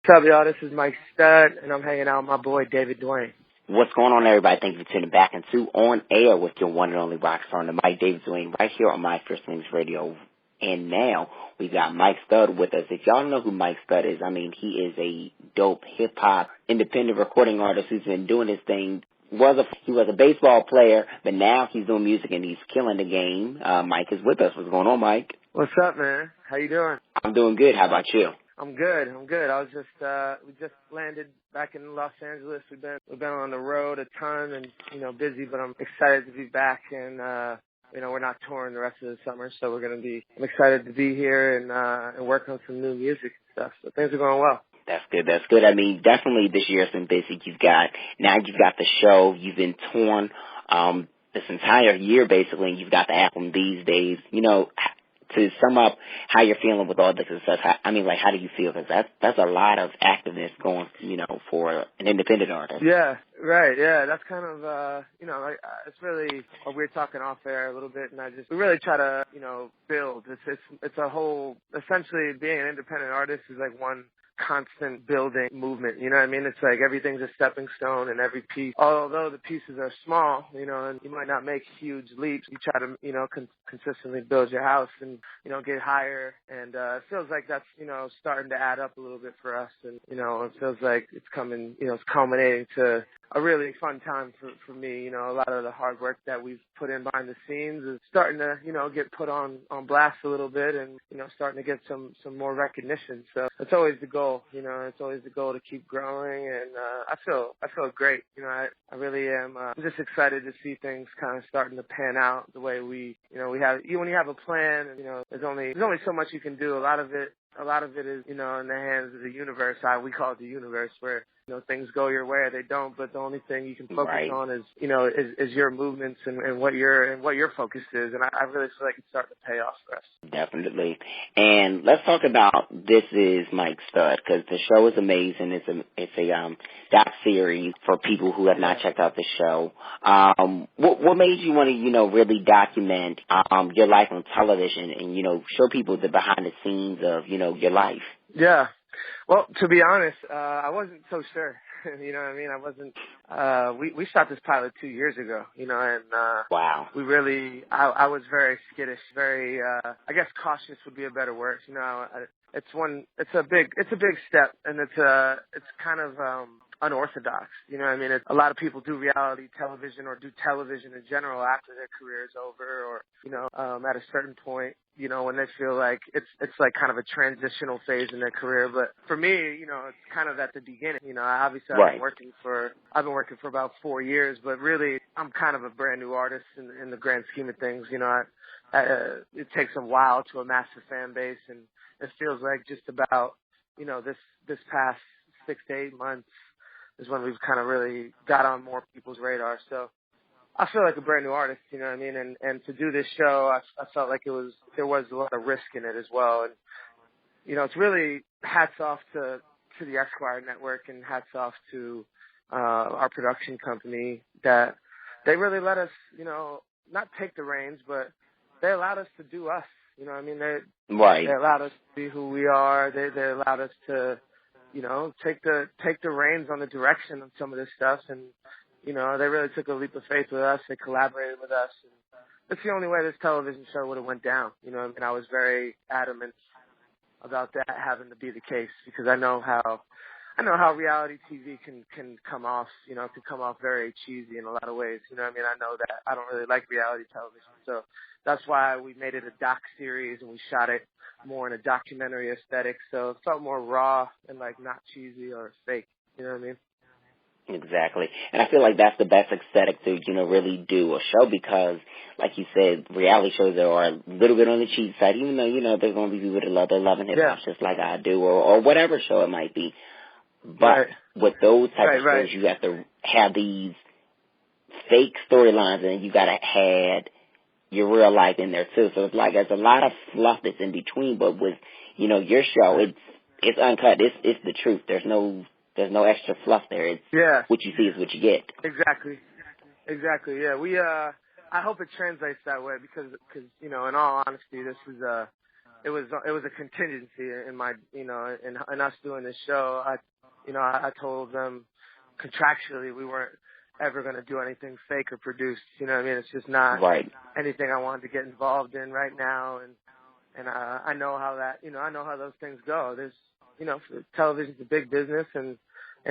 What's up, y'all? This is Mike Stud, and I'm hanging out with my boy, David Duane. What's going on, everybody? Thank you for tuning back into On Air with your one and only rock star, the Mike David Duane, right here on My First Things Radio. And now we got Mike Stud with us. If y'all don't know who Mike Stud is, I mean, he is a dope hip-hop independent recording artist who's been doing his thing. He was a baseball player, but now he's doing music and he's killing the game. Mike is with us. What's going on, Mike? What's up, man? How you doing? I'm doing good. How about you? I'm good. I was we just landed back in Los Angeles. We've been on the road a ton and, busy, but I'm excited to be back and, we're not touring the rest of the summer, so I'm excited to be here and work on some new music and stuff. So things are going well. That's good. I mean, definitely this year's been busy. You've got the show. You've been touring, this entire year basically, and you've got the album these days. To sum up how you're feeling with all this and stuff, how do you feel? Because that's a lot of activeness going, for an independent artist. Yeah, right. Yeah, that's kind of, it's really, we were talking off air a little bit, and we really try to, build. It's a whole, essentially being an independent artist is like one constant building movement, you know what I mean? It's like everything's a stepping stone and every piece, although the pieces are small, and you might not make huge leaps, you try to, consistently build your house and, get higher. And it feels like that's, starting to add up a little bit for us. And, it feels like it's coming, it's culminating to a really fun time for me. A lot of the hard work that we've put in behind the scenes is starting to, get put on blast a little bit and, starting to get some more recognition. So it's always the goal, it's always the goal to keep growing. And I feel great. I really am. I'm just excited to see things kind of starting to pan out the way we have. When you have a plan, and, there's only so much you can do. A lot of it is, in the hands of the universe. We call it the universe, where things go your way or they don't, but the only thing you can focus on is, is your movements and what your focus is. And I really feel like it's starting to pay off for us. Definitely. And let's talk about This Is Mike Stud, because the show is amazing. It's a doc series for people who have not checked out the show. What made you want to, really document your life on television and, show people the behind the scenes of, your life? Yeah. Well, to be honest, I wasn't so sure. You know what I mean? I wasn't, we shot this pilot 2 years ago, and, wow. We really, I was very skittish, very, I guess cautious would be a better word. It's a big step, and it's kind of, unorthodox. You know what I mean? A lot of people do reality television or do television in general after their career is over or, at a certain point, when they feel like it's like kind of a transitional phase in their career. But for me, it's kind of at the beginning. Obviously I've been working for about 4 years, but really I'm kind of a brand new artist in the grand scheme of things. It takes a while to amass a fan base, and it feels like just about, this past 6 to 8 months is when we've kind of really got on more people's radar. So I feel like a brand new artist, you know what I mean? And to do this show, I felt like there was a lot of risk in it as well. And, it's really hats off to the Esquire Network and hats off to our production company that they really let us, not take the reins, but they allowed us to do us. You know what I mean? They allowed us to be who we are. They allowed us to, take the reins on the direction of some of this stuff. And, they really took a leap of faith with us. They collaborated with us. And that's the only way this television show would have went down. I was very adamant about that having to be the case, because I know how reality TV can come off, can come off very cheesy in a lot of ways. I know that I don't really like reality television. So that's why we made it a doc series and we shot it more in a documentary aesthetic. So it felt more raw and like not cheesy or fake. You know what I mean? Exactly. And I feel like that's the best aesthetic to, really do a show, because, like you said, reality shows are a little bit on the cheap side, even though, there's going to be people that love hip-hop just like I do, or whatever show it might be. But with those type of shows, you have to have these fake storylines, and you got to add your real life in there, too. So it's like there's a lot of fluff that's in between, but with, your show, it's uncut. It's the truth. There's no extra fluff there. It's what you see is what you get. Exactly. Yeah. I hope it translates that way because, in all honesty, this is it was a contingency in my, in us doing this show. I told them contractually we weren't ever going to do anything fake or produced. You know what I mean? It's just not anything I wanted to get involved in right now. And I know how that, I know how those things go. There's, television's a big business, and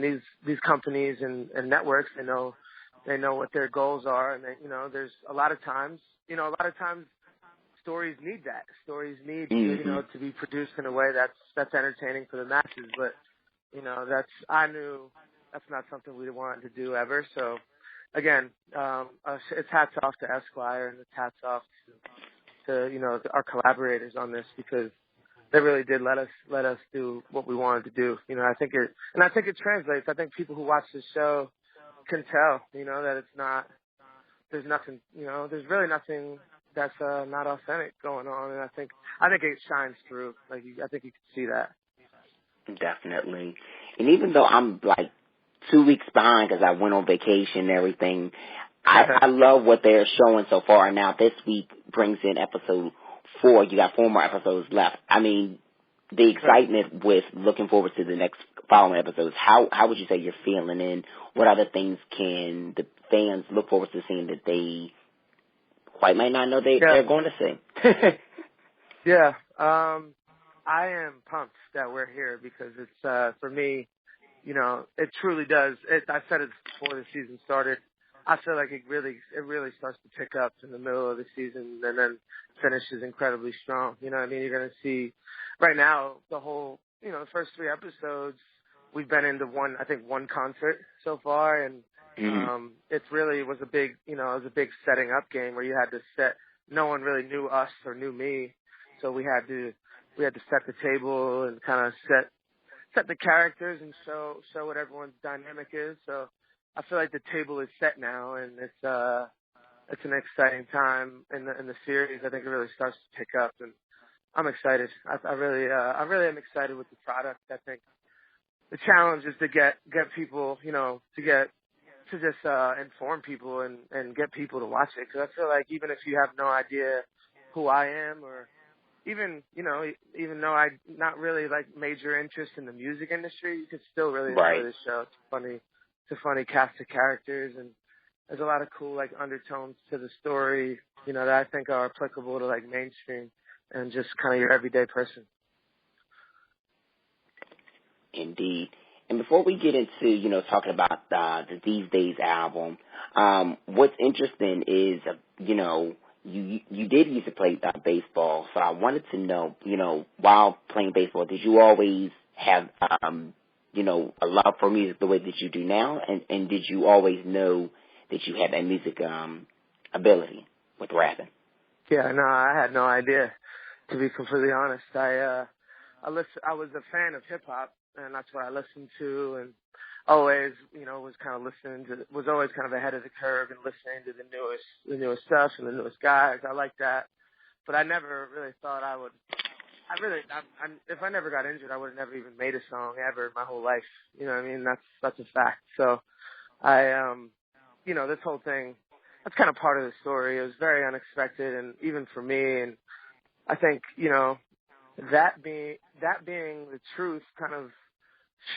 these companies and networks, they know what their goals are, and there's a lot of times stories need that. Stories need to be produced in a way that's entertaining for the masses. But I knew that's not something we wanted to do ever. So again, it's hats off to Esquire, and it's hats off to our collaborators on this, because they really did let us do what we wanted to do. I think it translates. I think people who watch this show can tell, that it's not. There's nothing, there's really nothing that's not authentic going on, and I think it shines through. Like, I think you can see that. Definitely. And even though I'm like 2 weeks behind because I went on vacation and everything, I love what they're showing so far. Now this week brings in episode 4. You got 4 more episodes left. I mean, the excitement with looking forward to the next following episodes, how would you say you're feeling, and what other things can the fans look forward to seeing that they quite might not know they're going to see? Yeah. I am pumped that we're here, because it's, for me, it truly does. I said it before the season started. I feel like it really starts to pick up in the middle of the season, and then finishes incredibly strong. You know what I mean? You're going to see right now the whole, the first 3 episodes, we've been into one concert so far, and it really was a big, setting up game where you had to set. No one really knew us or knew me, so we had to set the table and kind of set the characters and show what everyone's dynamic is. So I feel like the table is set now, and it's an exciting time in the series. I think it really starts to pick up, and I'm excited. I really am excited with the product. I think the challenge is to get people, to just inform people and get people to watch it. Because I feel like even if you have no idea who I am, or even though I not really like major interest in the music industry, you could still really enjoy the show. It's a funny cast of characters, and there's a lot of cool like undertones to the story, that I think are applicable to like mainstream and just kind of your everyday person. Indeed. And before we get into, talking about the These Days album, what's interesting is, you did used to play baseball, so I wanted to know, while playing baseball, did you always have, a love for music the way that you do now, and did you always know that you had that music ability with rapping? Yeah, no, I had no idea, to be completely honest. I was a fan of hip hop, and that's what I listened to, and always, was always kind of ahead of the curve and listening to the newest stuff and the newest guys. I like that, but I never really thought I would. If I never got injured, I would have never even made a song ever in my whole life. You know what I mean? That's a fact. So this whole thing, that's kind of part of the story. It was very unexpected, and even for me, and I think, that being the truth kind of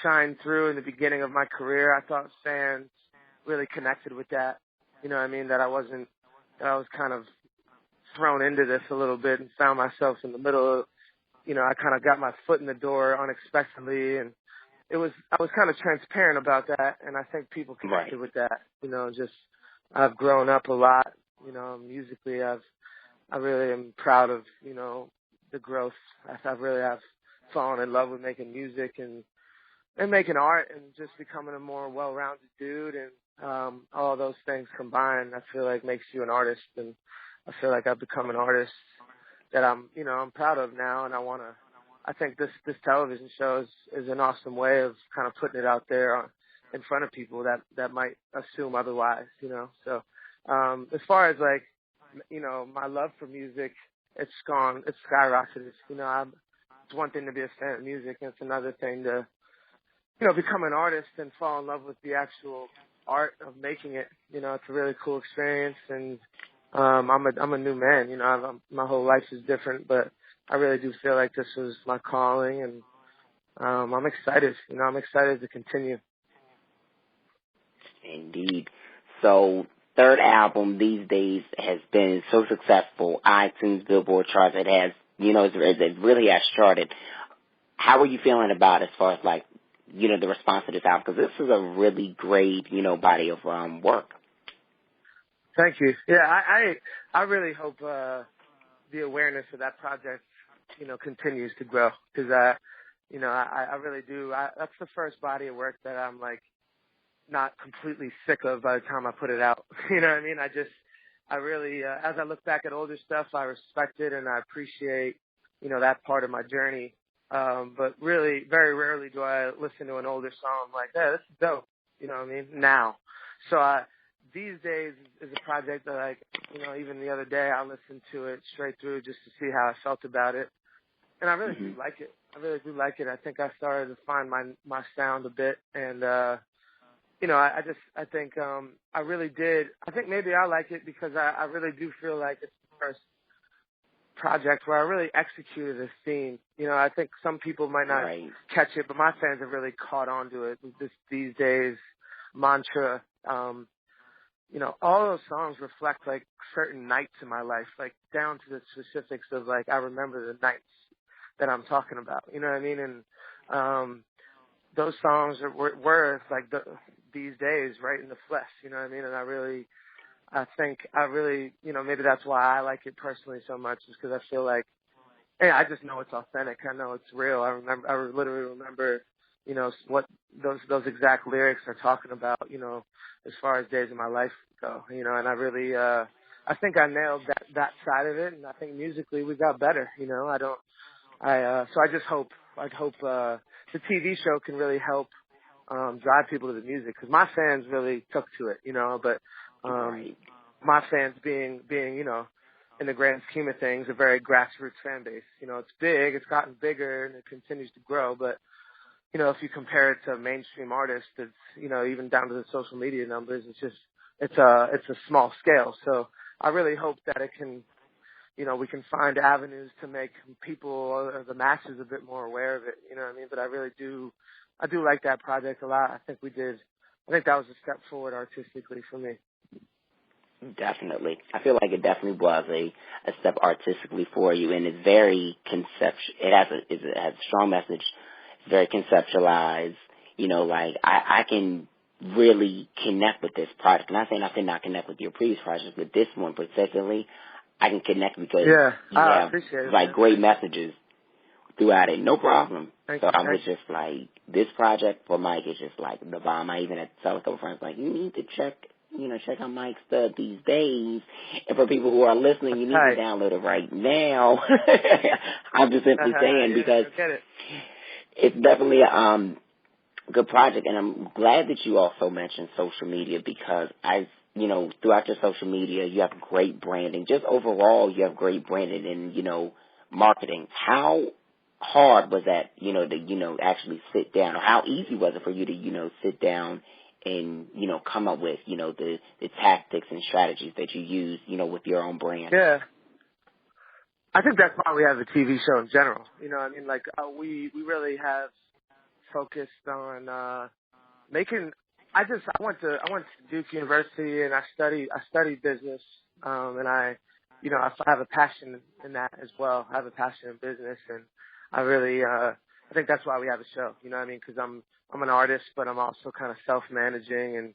shined through in the beginning of my career. I thought fans really connected with that. You know what I mean? That I was kind of thrown into this a little bit and found myself in the middle of, I kind of got my foot in the door unexpectedly, and I was kind of transparent about that, and I think people connected with that. I've grown up a lot, musically. I really am proud of, the growth. I really have fallen in love with making music and making art, and just becoming a more well-rounded dude, and all those things combined, I feel like makes you an artist, and I feel like I've become an artist that I'm proud of now, and I think this television show is an awesome way of kind of putting it out there in front of people that might assume otherwise, So, as far as like, my love for music, it's skyrocketed. It's one thing to be a fan of music, and it's another thing to, become an artist and fall in love with the actual art of making it. It's a really cool experience, and I'm a new man. My whole life is different, but I really do feel like this was my calling, and I'm excited. I'm excited to continue. Indeed. So, third album these days has been so successful. iTunes, Billboard charts, it has, it really has started. How are you feeling about as far as like, the response to this album? Because this is a really great, body of work. Thank you. Yeah, I really hope the awareness of that project, continues to grow, because I really do. That's the first body of work that I'm like not completely sick of by the time I put it out. You know what I mean? I really, as I look back at older stuff, I respect it and I appreciate, that part of my journey. But really, very rarely do I listen to an older song like, hey, this is dope. You know what I mean? Now. So these days is a project that, like, even the other day I listened to it straight through just to see how I felt about it. And I really do like it. I really do like it. I think I started to find my sound a bit. And, I think I really did. I think maybe I like it because I really do feel like it's the first project where I really executed a theme. I think some people might not catch it, but my fans have really caught on to it. These days, mantra, all those songs reflect like certain nights in my life, like down to the specifics of like, I remember the nights that I'm talking about. You know what I mean? And those songs were like these days right in the flesh. You know what I mean? And I think maybe that's why I like it personally so much, is because I feel like, hey, I just know it's authentic. I know it's real. I literally remember, what those exact lyrics are talking about, as far as days of my life go, and I really, I think I nailed that side of it. And I think musically we got better, so I'd hope, the TV show can really help, drive people to the music, because my fans really took to it, but, my fans being, in the grand scheme of things, a very grassroots fan base. It's big, it's gotten bigger, and it continues to grow. But, if you compare it to mainstream artists, it's, even down to the social media numbers, it's a small scale. So I really hope that it can, we can find avenues to make people, or the masses, a bit more aware of it. You know what I mean? But I do like that project a lot. I think that was a step forward artistically for me. Definitely. I feel like it definitely was a step artistically for you, and it's very it has a strong message. It's very conceptualized. Like I can really connect with this project. I'm not saying I could not connect with your previous projects, but this one particularly, I can connect because you have like great messages throughout it. No problem. So I was just like, this project for Mike is just like the bomb. I even had to tell a couple friends, like, you need to check out Mike's stuff these days. And for people who are listening, you need to download it right now. I'm just simply saying, because it's definitely a good project. And I'm glad that you also mentioned social media, because throughout your social media, you have great branding. Just overall, you have great branding and, marketing. How hard was that, to, actually sit down, or how easy was it for you to, sit down and, come up with, the tactics and strategies that you use, with your own brand? Yeah. I think that's why we have a TV show in general. Like, we really have focused on, making, I went to Duke University, and I studied business, and I have a passion in that as well. I have a passion in business, and I really, I think that's why we have a show, because I'm an artist, but I'm also kind of self-managing and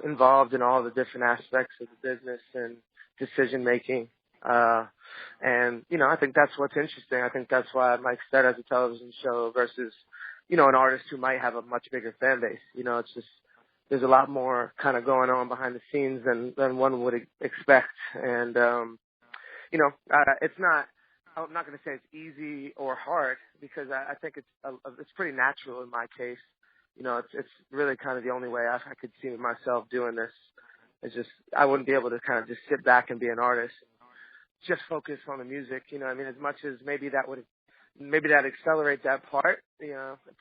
involved in all the different aspects of the business and decision-making. And, I think that's what's interesting. I think that's why Mike Stead has a television show versus, an artist who might have a much bigger fan base. It's just, there's a lot more kind of going on behind the scenes than one would expect. And, it's not, I'm not going to say it's easy or hard, because I think it's pretty natural in my case. It's really kind of the only way I could see myself doing this. It's just, I wouldn't be able to kind of just sit back and be an artist, just focus on the music. As much as maybe that accelerate that part,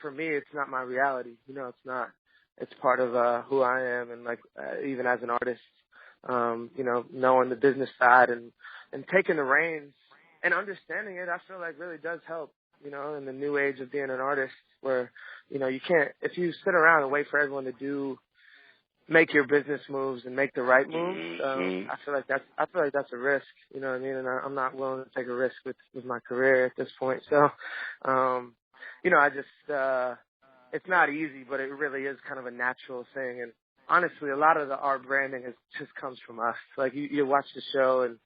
for me, it's not my reality. It's not, it's part of, who I am. And like, even as an artist, knowing the business side and taking the reins and understanding it, I feel like really does help, you know, in the new age of being an artist where, you know, you can't, if you sit around and wait for everyone to make your business moves and make the right moves, I feel like that's a risk, you know what I mean? And I'm not willing to take a risk with my career at this point. So, you know, I just, it's not easy, but it really is kind of a natural thing. And honestly, a lot of our branding just comes from us. Like you watch the show and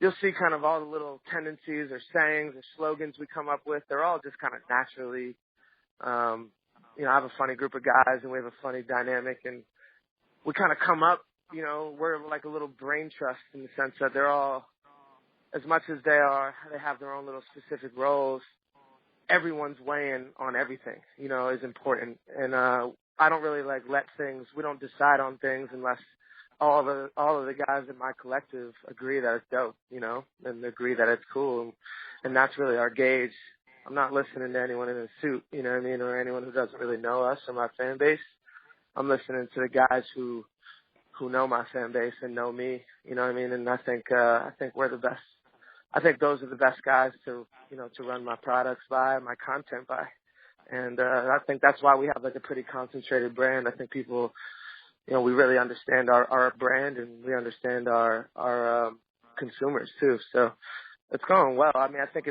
you'll see kind of all the little tendencies or sayings or slogans we come up with. They're all just kind of naturally, you know, I have a funny group of guys and we have a funny dynamic and we kind of come up, you know, we're like a little brain trust in the sense that they're all, as much as they have their own little specific roles, everyone's weighing on everything, you know, is important. And, I don't really we don't decide on things unless all of the guys in my collective agree that it's dope, you know, and agree that it's cool. And that's really our gauge. I'm not listening to anyone in a suit, you know what I mean, or anyone who doesn't really know us or my fan base. I'm listening to the guys who know my fan base and know me, you know what I mean? And I think we're the best. I think those are the best guys to run my products by, my content by. And, I think that's why we have like a pretty concentrated brand. I think people, you know, we really understand our brand and we understand our consumers too. So it's going well. I mean, I think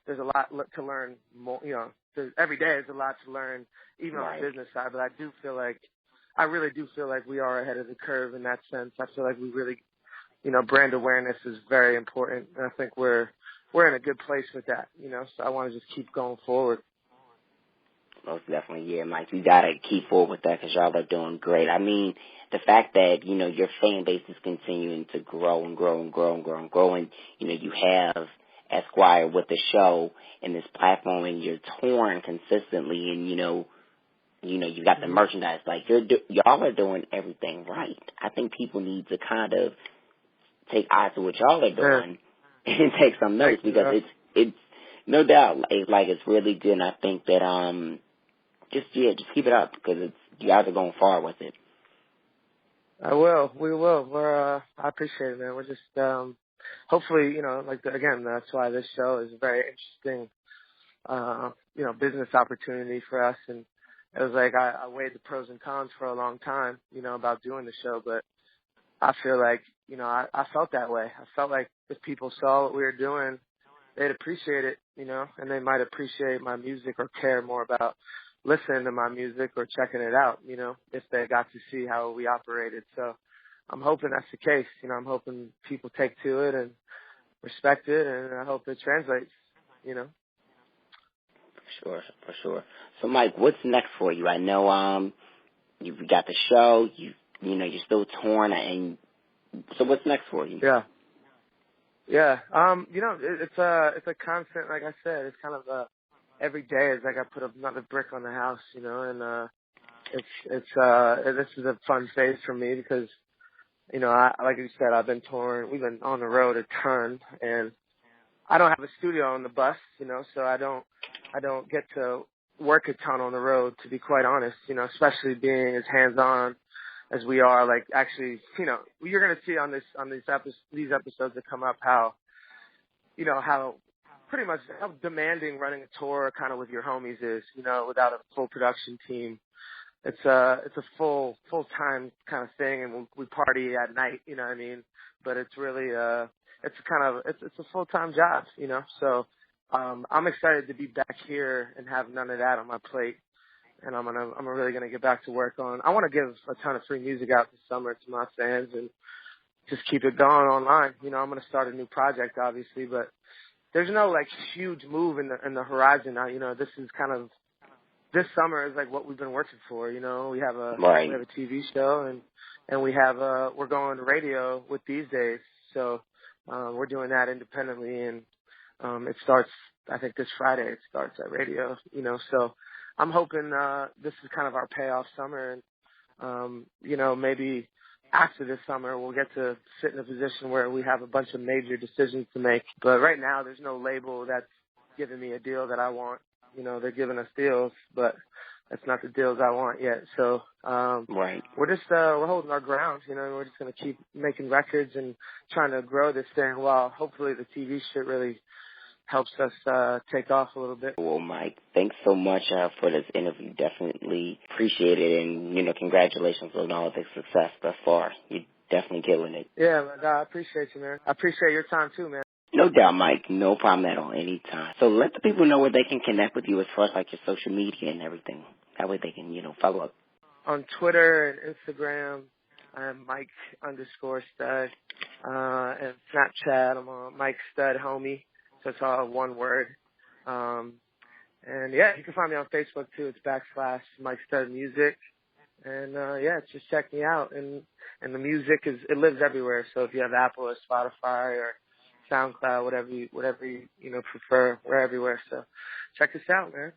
there's a lot to learn more, you know, every day is a lot to learn, even on the business side, but I really do feel like we are ahead of the curve in that sense. I feel like we really, you know, brand awareness is very important. And I think we're in a good place with that, you know, so I want to just keep going forward. Most definitely, yeah, Mike. You got to keep forward with that because y'all are doing great. I mean, the fact that, you know, your fan base is continuing to grow and grow and grow and grow and grow, and, you know, you have Esquire with the show and this platform, and you're touring consistently, and, you know, you got the merchandise. Like, y'all are doing everything right. I think people need to kind of take eyes to what y'all are doing and take some notes because it's no doubt, it's really good, and I think that, just keep it up because you guys are going far with it. I will. We will. I appreciate it, man. We're just, hopefully, you know, again, that's why this show is a very interesting, you know, business opportunity for us. And it was like, I weighed the pros and cons for a long time, you know, about doing the show, but I feel like, you know, I felt that way. I felt like if people saw what we were doing, they'd appreciate it, you know, and they might appreciate my music or care more about listening to my music or checking it out, you know, if they got to see how we operated. So I'm hoping that's the case. You know, I'm hoping people take to it and respect it, and I hope it translates, you know. For sure. So, Mike, what's next for you? I know you've got the show, you know, you're still torn, and so what's next for you? Yeah. You know, it's a constant, like I said, it's kind of every day is like I put another brick on the house, you know, and this is a fun phase for me because, you know, like you said, I've been touring, we've been on the road a ton, and I don't have a studio on the bus, you know, so I don't get to work a ton on the road, to be quite honest, you know, especially being as hands-on as we are. Like, actually, you know, you're going to see on these episodes that come up how pretty much how demanding running a tour kind of with your homies is, you know, without a full production team. It's a full-time kind of thing, and we party at night, you know what I mean? But it's really, it's a full-time job, you know? So, I'm excited to be back here and have none of that on my plate. And I'm really gonna get back to work on. I want to give a ton of free music out this summer to my fans and just keep it going online. You know, I'm gonna start a new project, obviously, but there's no like huge move in the horizon now. You know, this summer is like what we've been working for. You know, we have a TV show and we have we're going to radio with These Days. So we're doing that independently, and it starts, I think, this Friday. It starts at radio. You know, so I'm hoping this is kind of our payoff summer, and you know, maybe after this summer we'll get to sit in a position where we have a bunch of major decisions to make. But right now there's no label that's giving me a deal that I want. You know, they're giving us deals, but that's not the deals I want yet. So Right. we're holding our ground, you know, and we're just gonna keep making records and trying to grow this thing while hopefully the TV shit really helps us take off a little bit. Well, Mike, thanks so much for this interview. Definitely appreciate it, and, you know, congratulations on all the success thus far. You're definitely killing it. Yeah, man, I appreciate you, man. I appreciate your time too, man. No doubt, Mike. No problem at all. Anytime. So let the people know where they can connect with you as far as, like, your social media and everything. That way they can, you know, follow up. On Twitter and Instagram, I'm Mike_Stud. And Snapchat, I'm on Mike Stud Homie. So it's all one word. And yeah, you can find me on Facebook too. It's / Mike Stud Music. And yeah, just check me out. And the music it lives everywhere. So if you have Apple or Spotify or SoundCloud, whatever you prefer, we're everywhere. So check us out, man.